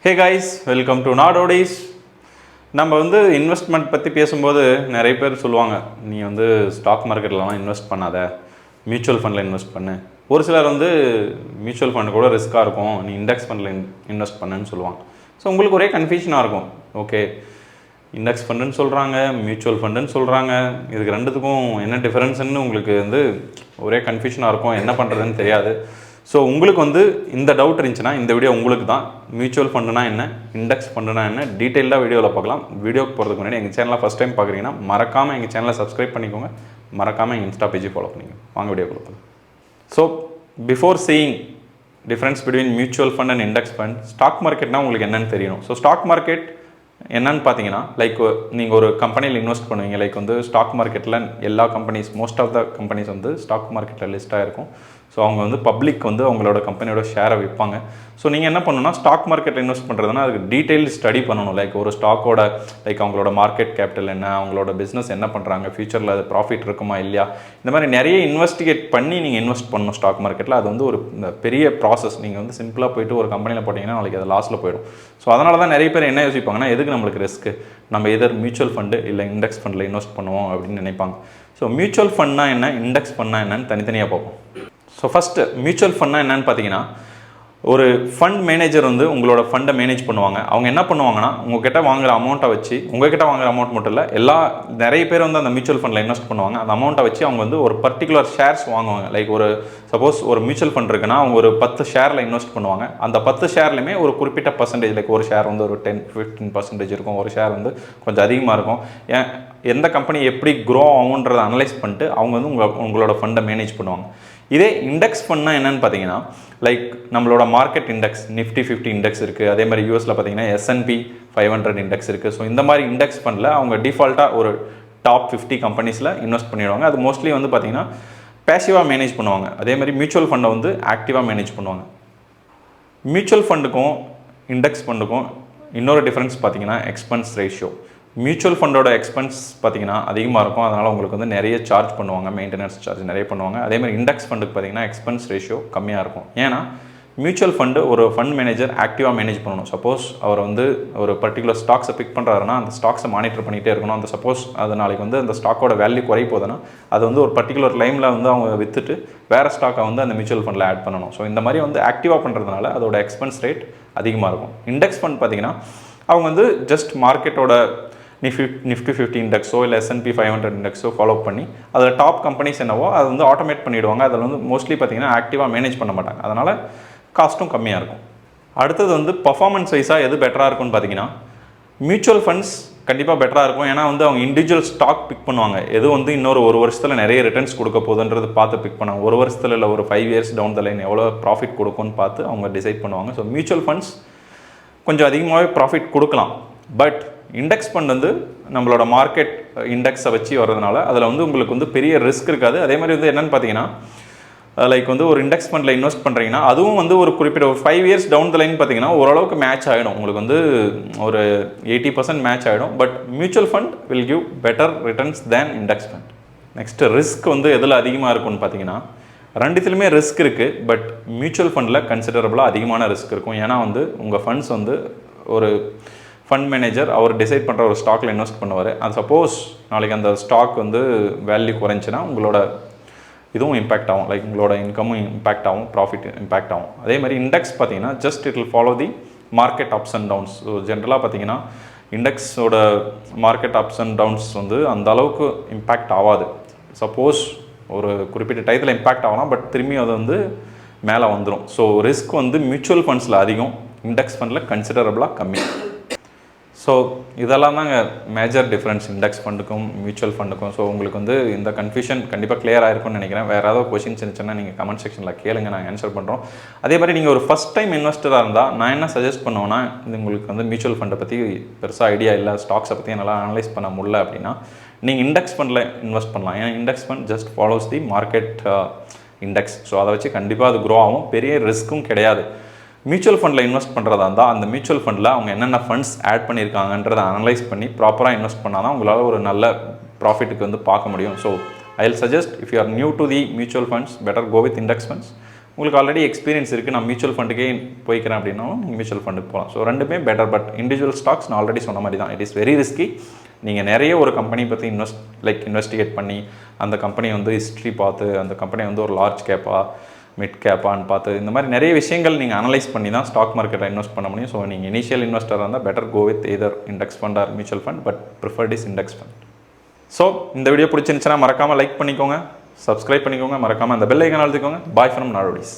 Hey guys, welcome to Nowadays. நம்ம வந்து investment பற்றி பேசும்போது நிறைய பேர் சொல்லுவாங்க, நீ வந்து ஸ்டாக் மார்க்கெட்லலாம் இன்வெஸ்ட் பண்ணாத, மியூச்சுவல் ஃபண்டில் இன்வெஸ்ட் பண்ணு. ஒரு சிலர் வந்து மியூச்சுவல் ஃபண்டு கூட ரிஸ்க்காக இருக்கும், நீ இண்டெக்ஸ் ஃபண்டில் இன்வெஸ்ட் பண்ணுன்னு சொல்லுவாங்க. ஸோ உங்களுக்கு ஒரே கன்ஃபியூஷனாக இருக்கும். ஓகே, இண்டெக்ஸ் ஃபண்டுன்னு சொல்கிறாங்க, மியூச்சுவல் ஃபண்டுன்னு சொல்கிறாங்க, இதுக்கு ரெண்டுத்துக்கும் என்ன டிஃப்ரென்ஸ்ன்னு உங்களுக்கு வந்து ஒரே கன்ஃபியூஷனாக இருக்கும், என்ன பண்ணுறதுன்னு தெரியாது. ஸோ உங்களுக்கு வந்து இந்த டவுட் இருந்துச்சுன்னா இந்த வீடியோ உங்களுக்கு தான். மியூச்சுவல் ஃபண்டுனா என்ன, இண்டெக்ஸ் ஃபண்டுனா என்ன, டீட்டெயிலாக வீடியோவில் பார்க்கலாம். வீடியோக்கு போகிறதுக்கு முன்னாடி எங்கள் சேனலை ஃபஸ்ட் டைம் பார்க்குறீங்கன்னா மறக்காமல் எங்கள் சேனலை சப்ஸ்கிரைப் பண்ணிக்கோங்க, மறக்காமல் எங்கள் இன்ஸ்டா பேஜை ஃபாலோ பண்ணிக்கோங்க. வாங்க வீடியோ கொடுப்போம். So before seeing difference between mutual fund and index fund, stock மார்க்கெட்னா உங்களுக்கு என்னென்னு தெரியணும். ஸோ ஸ்டாக் மார்க்கெட் என்னன்னு பார்த்தீங்கன்னா, லைக் நீங்கள் ஒரு கம்பெனியில் இன்வெஸ்ட் பண்ணுவீங்க. லைக் வந்து ஸ்டாக் மார்க்கெட்டில் எல்லா companies, most of the companies வந்து ஸ்டாக் மார்க்கெட்டில் லிஸ்ட்டாக இருக்கும். ஸோ அவங்க வந்து பப்ளிக் வந்து அவங்களோட கம்பெனியோட ஷேரை விற்பாங்க. ஸோ நீங்கள் என்ன பண்ணணும்னா, ஸ்டாக் மார்க்கெட்டில் இன்வெஸ்ட் பண்ணுறதுனா அதுக்கு டீட்டெயில் ஸ்டடி பண்ணணும். லைக் ஒரு ஸ்டாக்கோட லைக் அவங்களோட மார்க்கெட் கேபிட்டல் என்ன, அவங்களோட பிஸ்னஸ் என்ன பண்ணுறாங்க, ஃபியூச்சரில் அது ப்ராஃபிட் இருக்குமா இல்லையா, இந்த மாதிரி நிறைய இன்வெஸ்டிகேட் பண்ணி நீங்கள் இன்வெஸ்ட் பண்ணணும் ஸ்டாக் மார்க்கெட்டில். அது வந்து ஒரு பெரிய ப்ராசஸ். நீங்கள் வந்து சிம்பிளாக போய்ட்டு ஒரு கம்பெனியில் போட்டிங்கன்னா நாளைக்கு அது லாஸில் போயிடும். ஸோ அதனால தான் நிறைய பேர் என்ன யோசிப்பாங்கன்னா, எதுக்கு நம்மளுக்கு ரிஸ்க்கு, நம்ம எதர் மியூச்சுவல் ஃபண்டு இல்லை இண்டெக்ஸ் ஃபண்டில் இன்வெஸ்ட் பண்ணுவோம் அப்படின்னு நினைப்பாங்க. ஸோ மியூச்சுவல் ஃபண்ட்னா என்ன, இண்டெக்ஸ் ஃபண்ட்னா என்னன்னு தனித்தனியாக பார்ப்போம். ஸோ ஃபஸ்ட்டு மியூச்சுவல் ஃபண்ட்னா என்னன்னு பார்த்தீங்கன்னா, ஒரு ஃபண்ட் மேனேஜர் வந்து உங்களோட ஃபண்டை மேனேஜ் பண்ணுவாங்க. அவங்க என்ன பண்ணுவாங்கன்னா, உங்ககிட்ட வாங்குற அமௌண்ட்டை வச்சு, உங்ககிட்ட வாங்குற அமௌண்ட் மட்டும் இல்லை, நிறைய பேர் வந்து அந்த மியூச்சுவல் ஃபண்டில் இன்வெஸ்ட் பண்ணுவாங்க. அந்த அமௌண்ட்டை வச்சு அவங்க வந்து ஒரு பர்டிகுலர் ஷேர்ஸ் வாங்குவாங்க. லைக் ஒரு சப்போஸ் ஒரு மியூச்சுவல் ஃபண்ட் இருக்குன்னா அவங்க ஒரு 10 ஷேரில் இன்வெஸ்ட் பண்ணுவாங்க. அந்த 10 ஷேர்லையுமே ஒரு குறிப்பிட்ட பர்சன்டேஜ், லைக் ஒரு ஷேர் வந்து ஒரு 10-15% இருக்கும், ஒரு ஷேர் வந்து கொஞ்சம் அதிகமாக இருக்கும். எந்த கம்பெனி எப்படி க்ரோ ஆகுன்றதை அனலைஸ் பண்ணிட்டு அவங்க வந்து உங்களோட ஃபண்டை மேனேஜ் பண்ணுவாங்க. இதே இண்டெக்ஸ் ஃபண்ட்னா என்னன்னு பார்த்தீங்கன்னா, லைக் நம்மளோட மார்க்கெட் இண்டெக்ஸ் நிஃப்டி 50 இண்டெக்ஸ் இருக்குது. அதே மாதிரி யூஎஸில் பார்த்தீங்கன்னா S&P 500 இண்டெக்ஸ் இருக்குது. ஸோ இந்த மாதிரி இண்டெக்ஸ் ஃபண்டில் அவங்க டிஃபால்ட்டாக ஒரு டாப் 50 கம்பெனிஸில் இன்வெஸ்ட் பண்ணிடுவாங்க. அது மோஸ்ட்லி வந்து பார்த்தீங்கன்னா பேசிவாக மேனேஜ் பண்ணுவாங்க. அதே மாதிரி மியூச்சுவல் ஃபண்டை வந்து ஆக்டிவாக மேனேஜ் பண்ணுவாங்க. மியூச்சுவல் ஃபண்டுக்கும் இண்டெக்ஸ் ஃபண்டுக்கும் இன்னொரு டிஃப்ரென்ஸ் பார்த்தீங்கன்னா எக்ஸ்பென்ஸ் ரேஷியோ. மியூச்சுவல் ஃபண்டோட எக்ஸ்பென்ஸ் பார்த்தீங்கன்னா அதிகமாக இருக்கும், அதனால் உங்களுக்கு வந்து நிறைய சார்ஜ் பண்ணுவாங்க, மெயின்டெனன்ஸ் சார்ஜ் நிறைய பண்ணுவாங்க. அதேமாதிரி இண்டெக்ஸ் ஃபண்டுக்கு பார்த்தீங்கன்னா எக்ஸ்பென்ஸ் ரேஷியோ கம்மியாக இருக்கும். ஏன்னா மியூச்சுவல் ஃபண்டு ஒரு ஃபண்ட் மேனேஜர் ஆக்டிவாக மேனேஜ் பண்ணணும். சப்போஸ் அவர் வந்து ஒரு பர்டிகுலர் ஸ்டாக்ஸை பிக் பண்ணுறாருன்னா அந்த ஸ்டாக்ஸை மானிட்டர் பண்ணிகிட்டே இருக்கணும். அந்த சப்போஸ் அது நாளைக்கு வந்து அந்த ஸ்டாக்கோட வேல்யூ குறைய போதுன்னா அது வந்து ஒரு பர்டிகுலர் லைமில் வந்து அவங்க விற்றுட்டு வேறு ஸ்டாக்கை வந்து அந்த மியூச்சுவல் ஃபண்டில் ஆட் பண்ணணும். ஸோ இந்த மாதிரி வந்து ஆக்டிவாக பண்ணுறதுனால அதோட எக்ஸ்பென்ஸ் ரேட் அதிகமாக இருக்கும். இண்டெக்ஸ் ஃபண்ட் பார்த்தீங்கன்னா அவங்க வந்து ஜஸ்ட் மார்க்கெட்டோட நிஃப்டி 50 இண்டெக்ஸோ இல்லை S&P 500 இண்டெக்ஸோ ஃபாலோ பண்ணி அதில் டாப் கம்பெனிஸ் என்னவோ அதை வந்து ஆட்டோமேட் பண்ணிவிடுவாங்க. அதில் வந்து மோஸ்ட்லி பார்த்தீங்கன்னா ஆக்டிவாக மேனேஜ் பண்ண மாட்டாங்க, அதனால் காஸ்ட்டும் கம்மியாக இருக்கும். அடுத்தது வந்து பர்ஃபார்மன்ஸ் வைஸாக எது பெட்டராக இருக்கும்னு பார்த்தீங்கன்னா, மியூச்சுவல் ஃபண்ட்ஸ் கண்டிப்பாக பெட்டராக இருக்கும். ஏன்னா வந்து அவங்க இண்டிவிஜுவல் ஸ்டாக் பிக் பண்ணுவாங்க. எது வந்து ஒரு வருஷத்தில் நிறைய ரிட்டர்ன்ஸ் கொடுக்க போகுதுன்றது பார்த்து பிக் பண்ணுவாங்க. ஒரு வருஷத்தில் இல்லை ஒரு 5 இயர்ஸ் டவுன் த லைன் எவ்வளோ ப்ராஃபிட் கொடுக்கும்னு பார்த்து அவங்க டிசைட் பண்ணுவாங்க. ஸோ மியூச்சுவல் ஃபண்ட்ஸ் கொஞ்சம் அதிகமாகவே ப்ராஃபிட் கொடுக்கலாம். பட் இண்டெக்ஸ் ஃபண்ட் வந்து நம்மளோட மார்க்கெட் இண்டெக்ஸை வச்சு வர்றதுனால அதில் வந்து உங்களுக்கு வந்து பெரிய ரிஸ்க் இருக்காது. அதே மாதிரி வந்து என்னென்னு பார்த்தீங்கன்னா, லைக் வந்து ஒரு இண்டெக்ஸ் ஃபண்டில் இன்வெஸ்ட் பண்ணுறீங்கன்னா அதுவும் வந்து ஒரு குறிப்பிட்ட ஒரு 5 இயர்ஸ் டவுன் த லைன் பார்த்தீங்கன்னா ஓரளவுக்கு மேட்ச் ஆகிடும். உங்களுக்கு வந்து ஒரு 80% மேட்ச் ஆகிடும். But mutual fund will give better returns than index fund. Next risk வந்து எதில் அதிகமாக இருக்கும்னு பார்த்தீங்கன்னா, ரெண்டுத்துலையுமே ரிஸ்க் இருக்குது. பட் மியூச்சுவல் ஃபண்டில் கன்சிடரபுளாக அதிகமான ரிஸ்க் இருக்கும். ஏன்னா வந்து உங்கள் ஃபண்ட்ஸ் வந்து ஒரு ஃபண்ட் மேனேஜர் அவர் டிசைட் பண்ணுற ஒரு ஸ்டாக்கில் இன்வெஸ்ட் பண்ணுவார். அது சப்போஸ் நாளைக்கு அந்த ஸ்டாக் வந்து வேல்யூ குறைஞ்சின்னா உங்களோட இதுவும் இம்பேக்ட் ஆகும், லைக் உங்களோட இன்கமும் இம்பேக்ட் ஆகும், ப்ராஃபிட் இம்பேக்ட் ஆகும். அதே மாதிரி இண்டெக்ஸ் பார்த்தீங்கன்னா just it will follow the market ups and downs. So ஜென்ரலாக பார்த்தீங்கன்னா இண்டெக்ஸோட மார்க்கெட் அப்ஸ் அண்ட் டவுன்ஸ் வந்து அந்த அளவுக்கு இம்பேக்ட் ஆகாது. சப்போஸ் ஒரு குறிப்பிட்ட டயத்தில் இம்பேக்ட் ஆகலாம், பட் திரும்பி அது வந்து மேலே வந்துடும். ஸோ ரிஸ்க் வந்து மியூச்சுவல் ஃபண்ட்ஸில் அதிகம், இண்டெக்ஸ் ஃபண்டில் கன்சிடரபுளாக கம்மி. ஸோ இதெல்லாம் தாங்க மேஜர் டிஃப்ரென்ஸ் இண்டெக்ஸ் ஃபண்டுக்கும் மியூச்சுவல் ஃபண்டுக்கும். ஸோ உங்களுக்கு வந்து இந்த கன்ஃபியூஷன் கண்டிப்பாக கிளியர் ஆகிருக்கும்னு நினைக்கிறேன். வேறு ஏதாவது கொஷின்ஸ் இருந்துச்சுன்னா நீங்கள் கமெண்ட் செக்ஷனில் கேளுங்க, நாங்கள் ஆன்சர் பண்ணுறோம். அதே மாதிரி நீங்கள் ஒரு ஃபஸ்ட் டைம் இன்வெஸ்டராக இருந்தால் நான் என்ன சஜஸ்ட் பண்ணுவேன்னா, இது உங்களுக்கு வந்து மியூச்சுவல் ஃபண்டை பற்றி பெருசாக ஐடியா இல்லை, ஸ்டாக்ஸை பற்றி நல்லா அனலைஸ் பண்ண முடியல அப்படின்னா நீங்கள் இண்டெக்ஸ் ஃபண்டில் இன்வெஸ்ட் பண்ணலாம். ஏன்னா index fund just follows the market index. So அதை வச்சு கண்டிப்பாக அது க்ரோ ஆகும், பெரிய ரிஸ்க்கும் கிடையாது. மியூச்சுவல் ஃபண்டில் இன்வெஸ்ட் பண்ணுறதா இருந்தால் அந்த மியூச்சுவல் ஃபண்டில் அவங்க என்னென்ன ஃபண்ட்ஸ் ஆட் பண்ணியிருக்காங்கன்றதை அனலைஸ் பண்ணி ப்ராப்பராக இன்வெஸ்ட் பண்ணால் தான் உங்களால் ஒரு நல்ல ப்ராஃபிட்டுக்கு வந்து பார்க்க முடியும். So I will suggest, if you are new to the mutual funds, better go with index funds. உங்களுக்கு ஆல்ரெடி எக்ஸ்பீரியன்ஸ் இருக்குது, நான் மியூச்சுவல் ஃபண்டுக்கே போய்க்கிறேன் அப்படின்னாலும் நீங்கள் மியூச்சுவல் ஃபண்டுக்கு போகலாம். ஸோ ரெண்டுமே பெட்டர். பட் இண்டிவிஜுவல் ஸ்டாக்ஸ் நான் ஆல்ரெடி சொன்ன மாதிரி தான், இட் இஸ் வெரி ரிஸ்கி. நீங்கள் நிறைய ஒரு கம்பெனி பற்றி இன்வெஸ்டிகேட் பண்ணி அந்த கம்பெனி வந்து ஹிஸ்ட்ரி பார்த்து, அந்த கம்பெனி வந்து ஒரு லார்ஜ் கேப்பா மிட் கேப்பான்னு பார்த்து, இந்த மாதிரி நிறைய விஷயங்கள் நீங்கள் அனலைஸ் பண்ணி தான் ஸ்டாக் மார்க்கெட்டில் இன்வெஸ்ட் பண்ண முடியும். ஸோ நீங்கள் இனிஷியல் இன்வெஸ்டராக இருந்தால் better go with either index fund or mutual fund, but preferred is index fund. So இந்த வீடியோ பிடிச்சிருந்துச்சுன்னா மறக்காமல் லைக் பண்ணிக்கோங்க, சப்ஸ்கிரைப் பண்ணிக்கோங்க, மறக்காமல் அந்த பெல் ஐக்கான் அழுத்திக்கோங்க. Bye from நாடோடிஸ்.